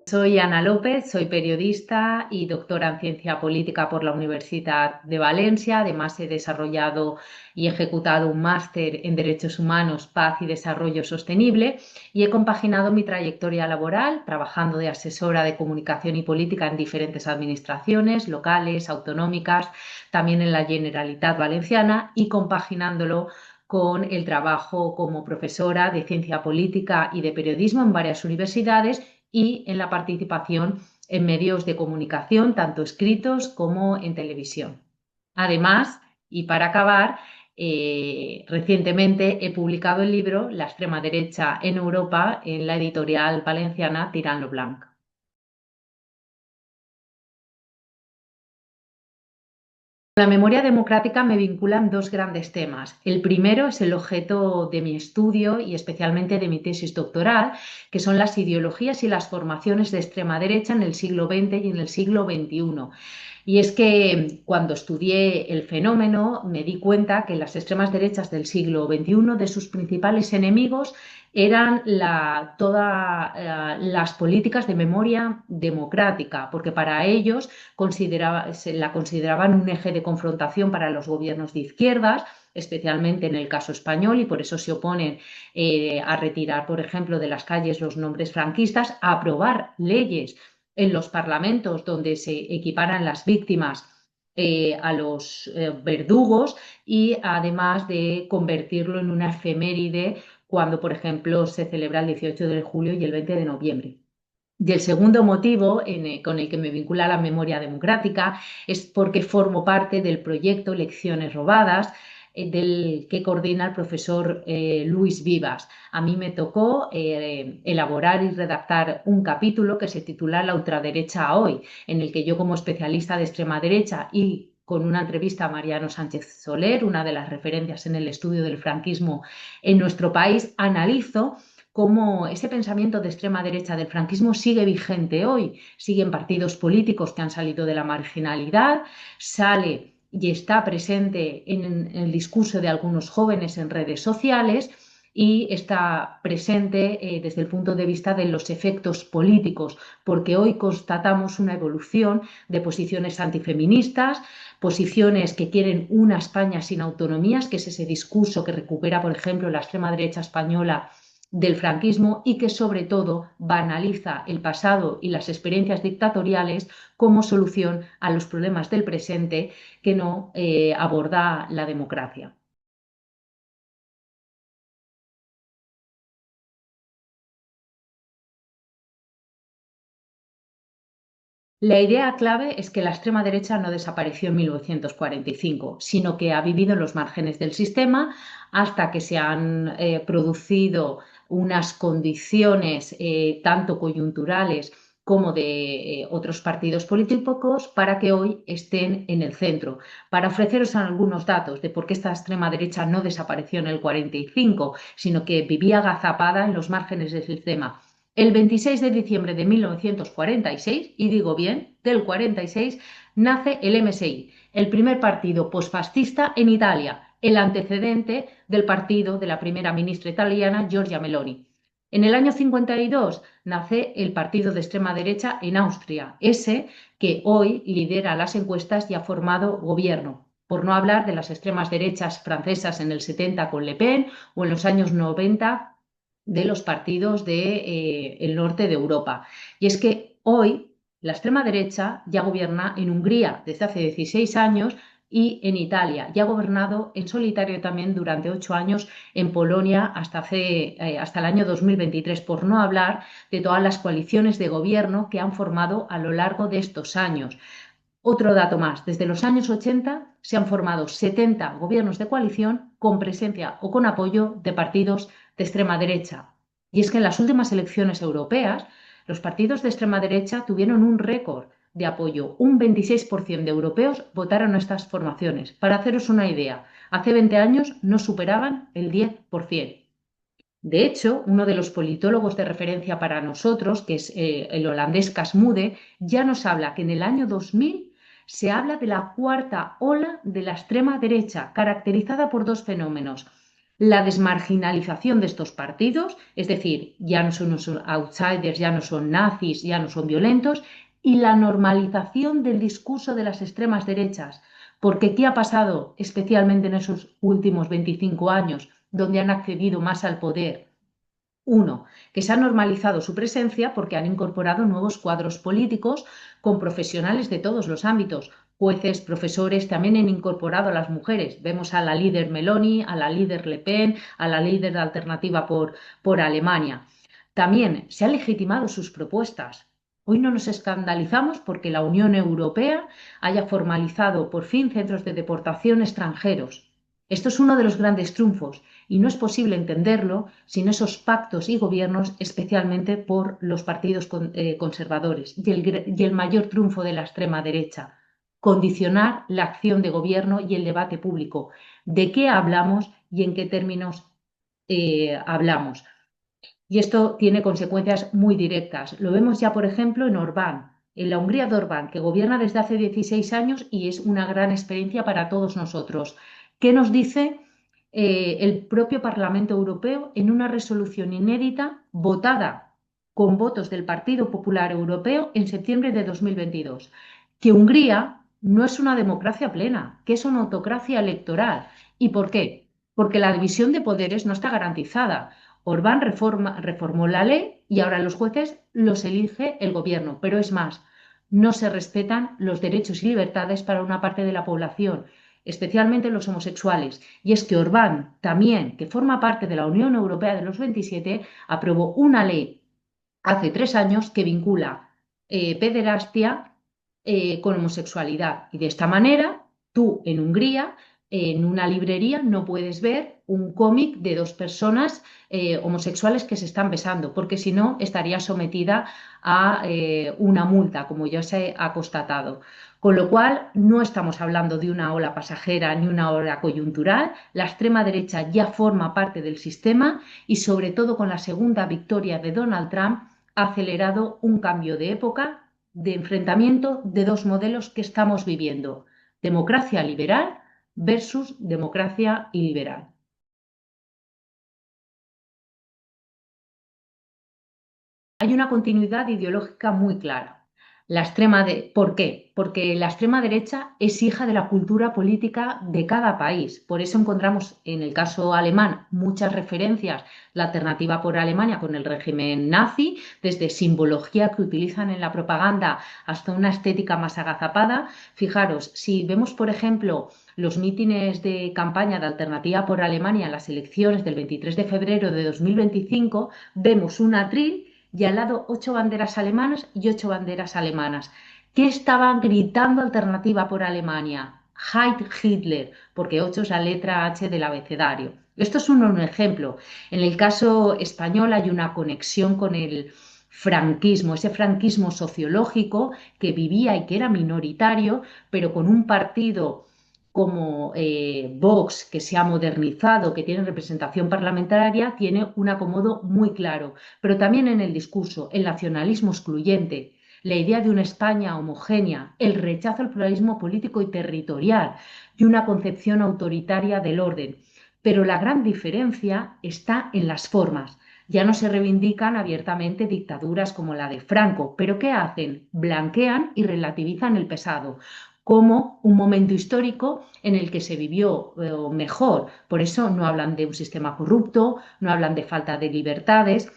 Soy Ana López, soy periodista y doctora en ciencia política por la Universidad de Valencia. Además, he desarrollado y ejecutado un máster en Derechos Humanos, Paz y Desarrollo Sostenible y he compaginado mi trayectoria laboral trabajando de asesora de comunicación y política en diferentes administraciones locales, autonómicas, también en la Generalitat Valenciana y compaginándolo con el trabajo como profesora de ciencia política y de periodismo en varias universidades y en la participación en medios de comunicación, tanto escritos como en televisión. Además, y para acabar, recientemente he publicado el libro La extrema derecha en Europa en la editorial valenciana Tirant lo Blanc. La memoria democrática me vinculan dos grandes temas. El primero es el objeto de mi estudio y especialmente de mi tesis doctoral, que son las ideologías y las formaciones de extrema derecha en el siglo XX y en el siglo XXI. Y es que cuando estudié el fenómeno me di cuenta que las extremas derechas del siglo XXI, de sus principales enemigos, eran todas las políticas de memoria democrática, porque para ellos la consideraban un eje de confrontación para los gobiernos de izquierdas, especialmente en el caso español, y por eso se oponen a retirar, por ejemplo, de las calles los nombres franquistas, a aprobar leyes en los parlamentos donde se equiparan las víctimas a los verdugos y además de convertirlo en una efeméride cuando, por ejemplo, se celebra el 18 de julio y el 20 de noviembre. Y el segundo motivo con el que me vincula la memoria democrática es porque formo parte del proyecto Lecciones Robadas, del que coordina el profesor Luis Vivas. A mí me tocó elaborar y redactar un capítulo que se titula La ultraderecha hoy, en el que yo como especialista de extrema derecha y con una entrevista a Mariano Sánchez Soler, una de las referencias en el estudio del franquismo en nuestro país, analizo cómo ese pensamiento de extrema derecha del franquismo sigue vigente hoy. Siguen partidos políticos que han salido de la marginalidad, sale y está presente en el discurso de algunos jóvenes en redes sociales y está presente desde el punto de vista de los efectos políticos, porque hoy constatamos una evolución de posiciones antifeministas, posiciones que quieren una España sin autonomías, que es ese discurso que recupera, por ejemplo, la extrema derecha española del franquismo y que sobre todo banaliza el pasado y las experiencias dictatoriales como solución a los problemas del presente que no aborda la democracia. La idea clave es que la extrema derecha no desapareció en 1945, sino que ha vivido en los márgenes del sistema hasta que se han producido unas condiciones tanto coyunturales como de otros partidos políticos para que hoy estén en el centro. Para ofreceros algunos datos de por qué esta extrema derecha no desapareció en el 45, sino que vivía agazapada en los márgenes del sistema. El 26 de diciembre de 1946, y digo bien, del 46, nace el MSI, el primer partido posfascista en Italia, el antecedente del partido de la primera ministra italiana Giorgia Meloni. En el año 52 nace el partido de extrema derecha en Austria, ese que hoy lidera las encuestas y ha formado gobierno, por no hablar de las extremas derechas francesas en el 70 con Le Pen o en los años 90 de los partidos del norte de Europa. Y es que hoy la extrema derecha ya gobierna en Hungría desde hace 16 años y en Italia. Ya ha gobernado en solitario también durante 8 años en Polonia hasta el año 2023, por no hablar de todas las coaliciones de gobierno que han formado a lo largo de estos años. Otro dato más, desde los años 80 se han formado 70 gobiernos de coalición con presencia o con apoyo de partidos de extrema derecha. Y es que en las últimas elecciones europeas, los partidos de extrema derecha tuvieron un récord de apoyo. Un 26% de europeos votaron a estas formaciones. Para haceros una idea, hace 20 años no superaban el 10%. De hecho, uno de los politólogos de referencia para nosotros, que es el holandés Casmude, ya nos habla que en el año 2000 se habla de la cuarta ola de la extrema derecha, caracterizada por dos fenómenos. la desmarginalización de estos partidos, es decir, ya no son unos outsiders, ya no son nazis, ya no son violentos, y la normalización del discurso de las extremas derechas. Porque ¿qué ha pasado especialmente en esos últimos 25 años, donde han accedido más al poder? Uno, que se ha normalizado su presencia porque han incorporado nuevos cuadros políticos con profesionales de todos los ámbitos. Jueces, profesores, también han incorporado a las mujeres. Vemos a la líder Meloni, a la líder Le Pen, a la líder de Alternativa por Alemania. También se han legitimado sus propuestas. Hoy no nos escandalizamos porque la Unión Europea haya formalizado por fin centros de deportación extranjeros. Esto es uno de los grandes triunfos y no es posible entenderlo sin esos pactos y gobiernos, especialmente por los partidos conservadores. Y el mayor triunfo de la extrema derecha, condicionar la acción de gobierno y el debate público. ¿De qué hablamos y en qué términos hablamos? Y esto tiene consecuencias muy directas. Lo vemos ya, por ejemplo, en Orbán, en la Hungría de Orbán, que gobierna desde hace 16 años y es una gran experiencia para todos nosotros. ¿Qué nos dice el propio Parlamento Europeo en una resolución inédita votada con votos del Partido Popular Europeo en septiembre de 2022? Que Hungría no es una democracia plena, que es una autocracia electoral. ¿Y por qué? Porque la división de poderes no está garantizada. Orbán reformó la ley y ahora los jueces los elige el gobierno. Pero es más, no se respetan los derechos y libertades para una parte de la población, especialmente los homosexuales. Y es que Orbán también, que forma parte de la Unión Europea de los 27, aprobó una ley hace 3 años que vincula pederastia con homosexualidad. Y de esta manera, tú en Hungría, en una librería, no puedes ver un cómic de dos personas homosexuales que se están besando, porque si no, estaría sometida a una multa, como ya se ha constatado. Con lo cual, no estamos hablando de una ola pasajera ni una ola coyuntural. La extrema derecha ya forma parte del sistema y, sobre todo, con la segunda victoria de Donald Trump, ha acelerado un cambio de época, de enfrentamiento de dos modelos que estamos viviendo: democracia liberal versus democracia iliberal. Hay una continuidad ideológica muy clara. ¿Por qué? Porque la extrema derecha es hija de la cultura política de cada país. Por eso encontramos en el caso alemán muchas referencias, la alternativa por Alemania con el régimen nazi, desde simbología que utilizan en la propaganda hasta una estética más agazapada. Fijaros, si vemos, por ejemplo, los mítines de campaña de Alternativa por Alemania en las elecciones del 23 de febrero de 2025, vemos un atril y al lado 8 banderas alemanas y 8 banderas alemanas. ¿Qué estaban gritando Alternativa por Alemania? Heil Hitler, porque 8 es la letra H del abecedario. Esto es un ejemplo. En el caso español hay una conexión con el franquismo, ese franquismo sociológico que vivía y que era minoritario, pero con un partido como Vox, que se ha modernizado, que tiene representación parlamentaria, tiene un acomodo muy claro. Pero también en el discurso, el nacionalismo excluyente, la idea de una España homogénea, el rechazo al pluralismo político y territorial y una concepción autoritaria del orden. Pero la gran diferencia está en las formas. Ya no se reivindican abiertamente dictaduras como la de Franco, pero ¿qué hacen? Blanquean y relativizan el pasado como un momento histórico en el que se vivió mejor. Por eso no hablan de un sistema corrupto, no hablan de falta de libertades.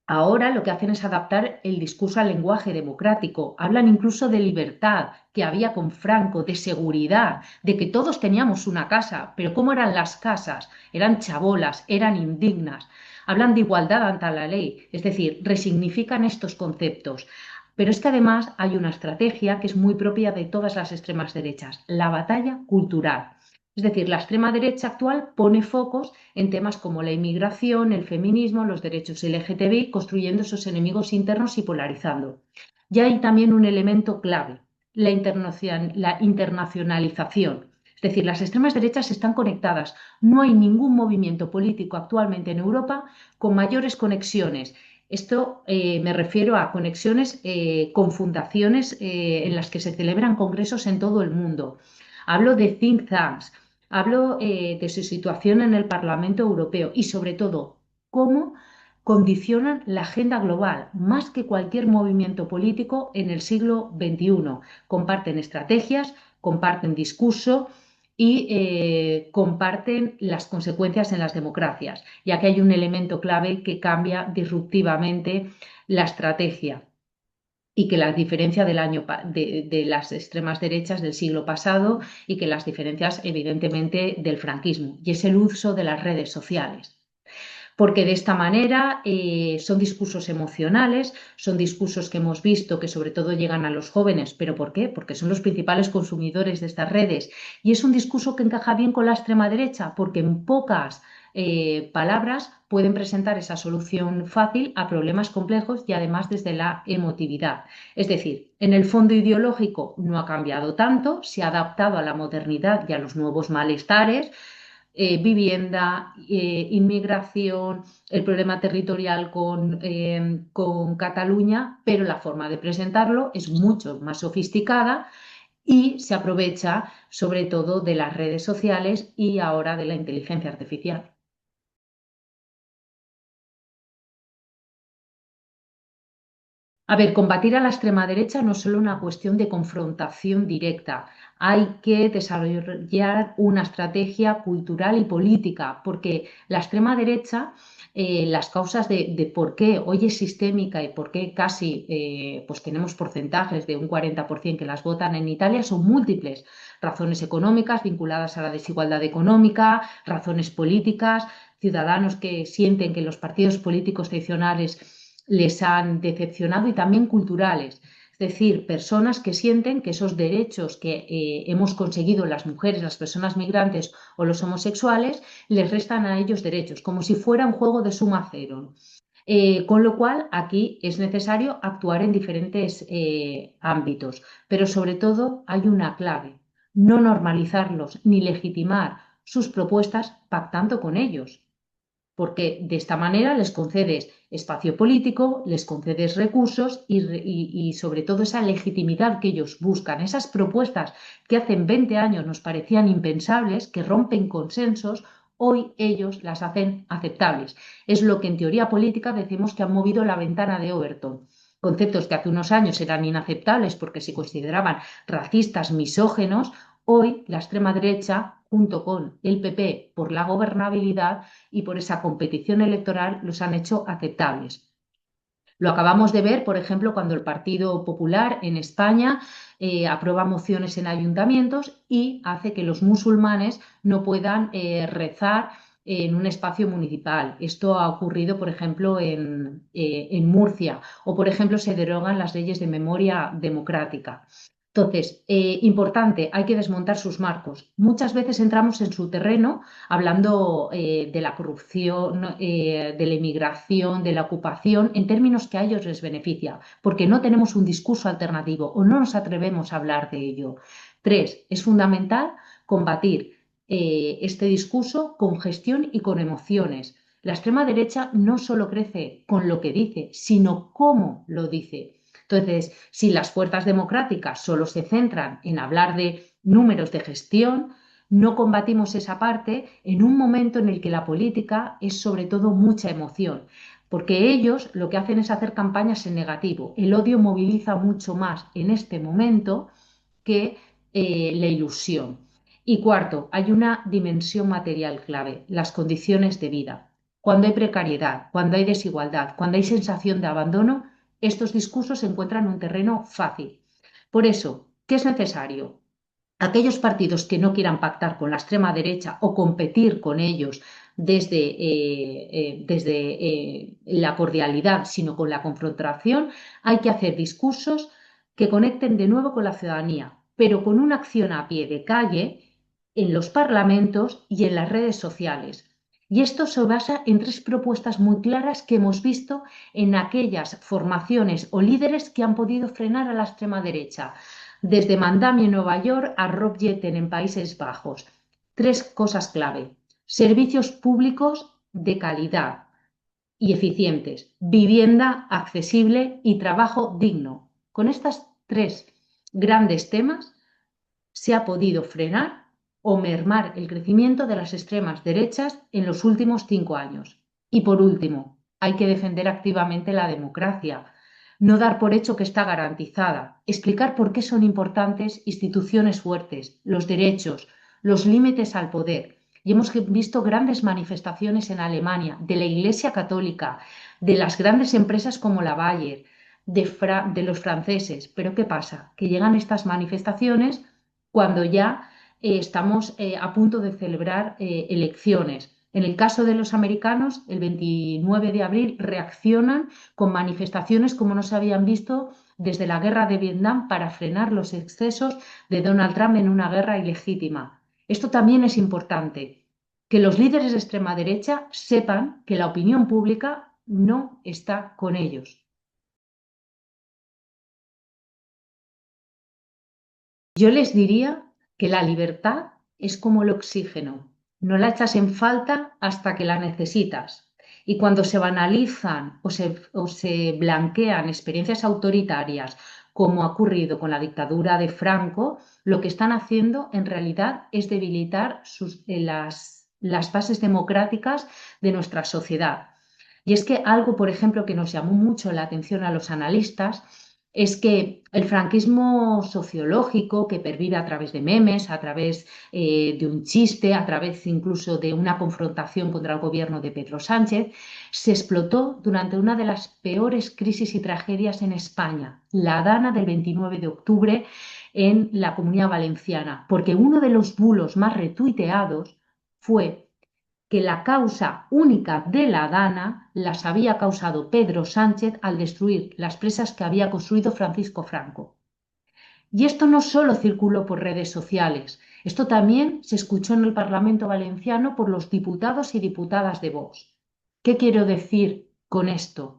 Ahora lo que hacen es adaptar el discurso al lenguaje democrático. Hablan incluso de libertad que había con Franco, de seguridad, de que todos teníamos una casa. Pero ¿cómo eran las casas? Eran chabolas, eran indignas. Hablan de igualdad ante la ley, es decir, resignifican estos conceptos. Pero es que además hay una estrategia que es muy propia de todas las extremas derechas: la batalla cultural. Es decir, la extrema derecha actual pone focos en temas como la inmigración, el feminismo, los derechos LGTBI, construyendo esos enemigos internos y polarizando. Y hay también un elemento clave: la internacionalización. Es decir, las extremas derechas están conectadas. No hay ningún movimiento político actualmente en Europa con mayores conexiones. Esto me refiero a conexiones con fundaciones en las que se celebran congresos en todo el mundo. Hablo de think tanks. Hablo de su situación en el Parlamento Europeo y sobre todo cómo condicionan la agenda global más que cualquier movimiento político en el siglo XXI. Comparten estrategias, comparten discurso y comparten las consecuencias en las democracias, ya que hay un elemento clave que cambia disruptivamente la estrategia y que las diferencia de las extremas derechas del siglo pasado y que las diferencias evidentemente del franquismo, y es el uso de las redes sociales. Porque de esta manera son discursos emocionales, son discursos que hemos visto que sobre todo llegan a los jóvenes. ¿Pero por qué? Porque son los principales consumidores de estas redes. Y es un discurso que encaja bien con la extrema derecha, porque en pocas palabras pueden presentar esa solución fácil a problemas complejos y además desde la emotividad. Es decir, en el fondo ideológico no ha cambiado tanto, se ha adaptado a la modernidad y a los nuevos malestares, vivienda, inmigración, el problema territorial con Cataluña, pero la forma de presentarlo es mucho más sofisticada y se aprovecha sobre todo de las redes sociales y ahora de la inteligencia artificial. A ver, combatir a la extrema derecha no es solo una cuestión de confrontación directa, hay que desarrollar una estrategia cultural y política, porque la extrema derecha, las causas de por qué hoy es sistémica y por qué casi pues tenemos porcentajes de un 40% que las votan en Italia son múltiples. Razones económicas vinculadas a la desigualdad económica, razones políticas, ciudadanos que sienten que los partidos políticos tradicionales les han decepcionado y también culturales. Es decir, personas que sienten que esos derechos que hemos conseguido las mujeres, las personas migrantes o los homosexuales, les restan a ellos derechos, como si fuera un juego de suma cero. Con lo cual, aquí es necesario actuar en diferentes ámbitos, pero sobre todo hay una clave, no normalizarlos ni legitimar sus propuestas pactando con ellos, porque de esta manera les concedes espacio político, les concedes recursos y sobre todo esa legitimidad que ellos buscan, esas propuestas que hace 20 años nos parecían impensables, que rompen consensos, hoy ellos las hacen aceptables. Es lo que en teoría política decimos que han movido la ventana de Overton. Conceptos que hace unos años eran inaceptables porque se consideraban racistas, misógenos, hoy la extrema derecha, junto con el PP, por la gobernabilidad y por esa competición electoral, los han hecho aceptables. Lo acabamos de ver, por ejemplo, cuando el Partido Popular en España aprueba mociones en ayuntamientos y hace que los musulmanes no puedan rezar en un espacio municipal. Esto ha ocurrido, por ejemplo, en Murcia, o, por ejemplo, se derogan las leyes de memoria democrática. Entonces, importante, hay que desmontar sus marcos. Muchas veces entramos en su terreno hablando de la corrupción, de la inmigración, de la ocupación, en términos que a ellos les beneficia, porque no tenemos un discurso alternativo o no nos atrevemos a hablar de ello. Tres, es fundamental combatir este discurso con gestión y con emociones. La extrema derecha no solo crece con lo que dice, sino cómo lo dice. Entonces, si las fuerzas democráticas solo se centran en hablar de números de gestión, no combatimos esa parte en un momento en el que la política es sobre todo mucha emoción, porque ellos lo que hacen es hacer campañas en negativo. El odio moviliza mucho más en este momento que la ilusión. Y cuarto, hay una dimensión material clave, las condiciones de vida. Cuando hay precariedad, cuando hay desigualdad, cuando hay sensación de abandono, estos discursos encuentran un terreno fácil. Por eso, ¿qué es necesario? Aquellos partidos que no quieran pactar con la extrema derecha o competir con ellos desde la cordialidad, sino con la confrontación, hay que hacer discursos que conecten de nuevo con la ciudadanía, pero con una acción a pie de calle en los parlamentos y en las redes sociales. Y esto se basa en tres propuestas muy claras que hemos visto en aquellas formaciones o líderes que han podido frenar a la extrema derecha, desde Mandami en Nueva York a Rob Jetten en Países Bajos. Tres cosas clave. Servicios públicos de calidad y eficientes, vivienda accesible y trabajo digno. Con estas tres grandes temas se ha podido frenar o mermar el crecimiento de las extremas derechas en los últimos 5 años. Y por último, hay que defender activamente la democracia, no dar por hecho que está garantizada, explicar por qué son importantes instituciones fuertes, los derechos, los límites al poder. Y hemos visto grandes manifestaciones en Alemania de la Iglesia Católica, de las grandes empresas como la Bayer, de los franceses. Pero ¿qué pasa? Que llegan estas manifestaciones cuando ya estamos a punto de celebrar elecciones. En el caso de los americanos, el 29 de abril reaccionan con manifestaciones como no se habían visto desde la guerra de Vietnam para frenar los excesos de Donald Trump en una guerra ilegítima. Esto también es importante, que los líderes de extrema derecha sepan que la opinión pública no está con ellos. Yo les diría que la libertad es como el oxígeno, no la echas en falta hasta que la necesitas. Y cuando se banalizan o se blanquean experiencias autoritarias, como ha ocurrido con la dictadura de Franco, lo que están haciendo en realidad es debilitar las bases democráticas de nuestra sociedad. Y es que algo, por ejemplo, que nos llamó mucho la atención a los analistas es que el franquismo sociológico, que pervive a través de memes, a través de un chiste, a través incluso de una confrontación contra el gobierno de Pedro Sánchez, se explotó durante una de las peores crisis y tragedias en España, la Dana del 29 de octubre en la Comunidad Valenciana, porque uno de los bulos más retuiteados fue que la causa única de la Dana las había causado Pedro Sánchez al destruir las presas que había construido Francisco Franco. Y esto no solo circuló por redes sociales, esto también se escuchó en el Parlamento Valenciano por los diputados y diputadas de Vox. ¿Qué quiero decir con esto?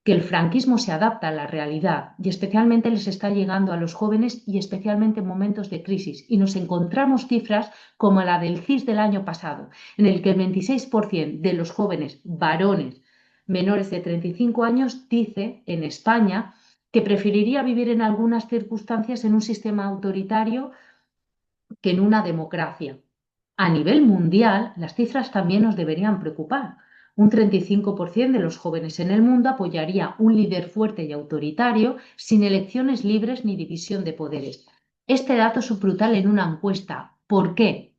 Que el franquismo se adapta a la realidad y especialmente les está llegando a los jóvenes y especialmente en momentos de crisis. Y nos encontramos cifras como la del CIS del año pasado, en el que el 26% de los jóvenes varones menores de 35 años dice en España que preferiría vivir en algunas circunstancias en un sistema autoritario que en una democracia. A nivel mundial, las cifras también nos deberían preocupar. Un 35% de los jóvenes en el mundo apoyaría un líder fuerte y autoritario sin elecciones libres ni división de poderes. Este dato es brutal en una encuesta. ¿Por qué?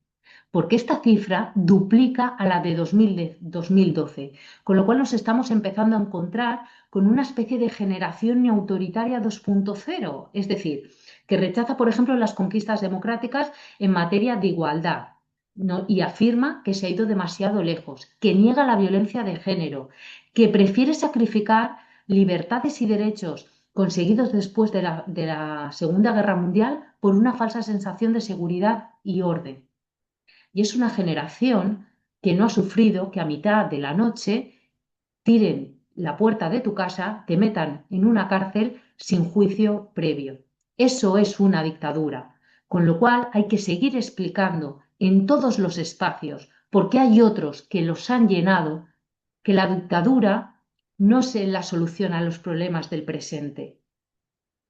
Porque esta cifra duplica a la de 2012, con lo cual nos estamos empezando a encontrar con una especie de generación autoritaria 2.0, es decir, que rechaza, por ejemplo, las conquistas democráticas en materia de igualdad, ¿no? Y afirma que se ha ido demasiado lejos, que niega la violencia de género, que prefiere sacrificar libertades y derechos conseguidos después de la Segunda Guerra Mundial por una falsa sensación de seguridad y orden. Y es una generación que no ha sufrido que a mitad de la noche tiren la puerta de tu casa, te metan en una cárcel sin juicio previo. Eso es una dictadura, con lo cual hay que seguir explicando en todos los espacios, porque hay otros que los han llenado, que la dictadura no es la solución a los problemas del presente.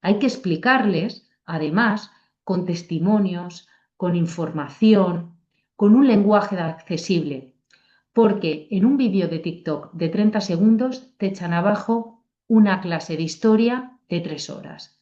Hay que explicarles, además, con testimonios, con información, con un lenguaje accesible, porque en un vídeo de TikTok de 30 segundos te echan abajo una clase de historia de 3 horas.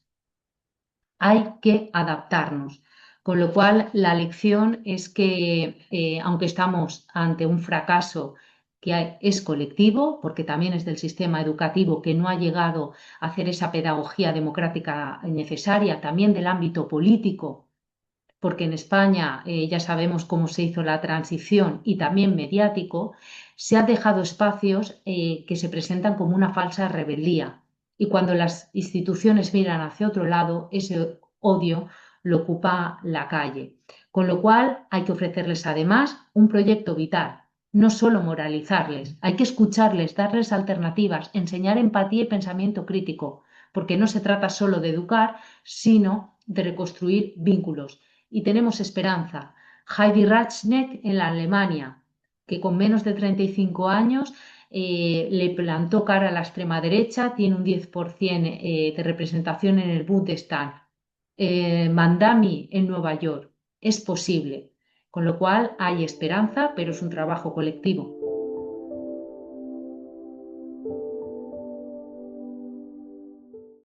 Hay que adaptarnos. Con lo cual, la lección es que, aunque estamos ante un fracaso que es colectivo, porque también es del sistema educativo que no ha llegado a hacer esa pedagogía democrática necesaria, también del ámbito político, porque en España ya sabemos cómo se hizo la transición y también mediático, se han dejado espacios que se presentan como una falsa rebeldía. Y cuando las instituciones miran hacia otro lado, ese odio lo ocupa la calle. Con lo cual hay que ofrecerles además un proyecto vital, no solo moralizarles, hay que escucharles, darles alternativas, enseñar empatía y pensamiento crítico, porque no se trata solo de educar, sino de reconstruir vínculos. Y tenemos esperanza. Heidi Ratchneck en la Alemania, que con menos de 35 años le plantó cara a la extrema derecha, tiene un 10% de representación en el Bundestag. Mandami en Nueva York. Es posible. Con lo cual hay esperanza, pero es un trabajo colectivo.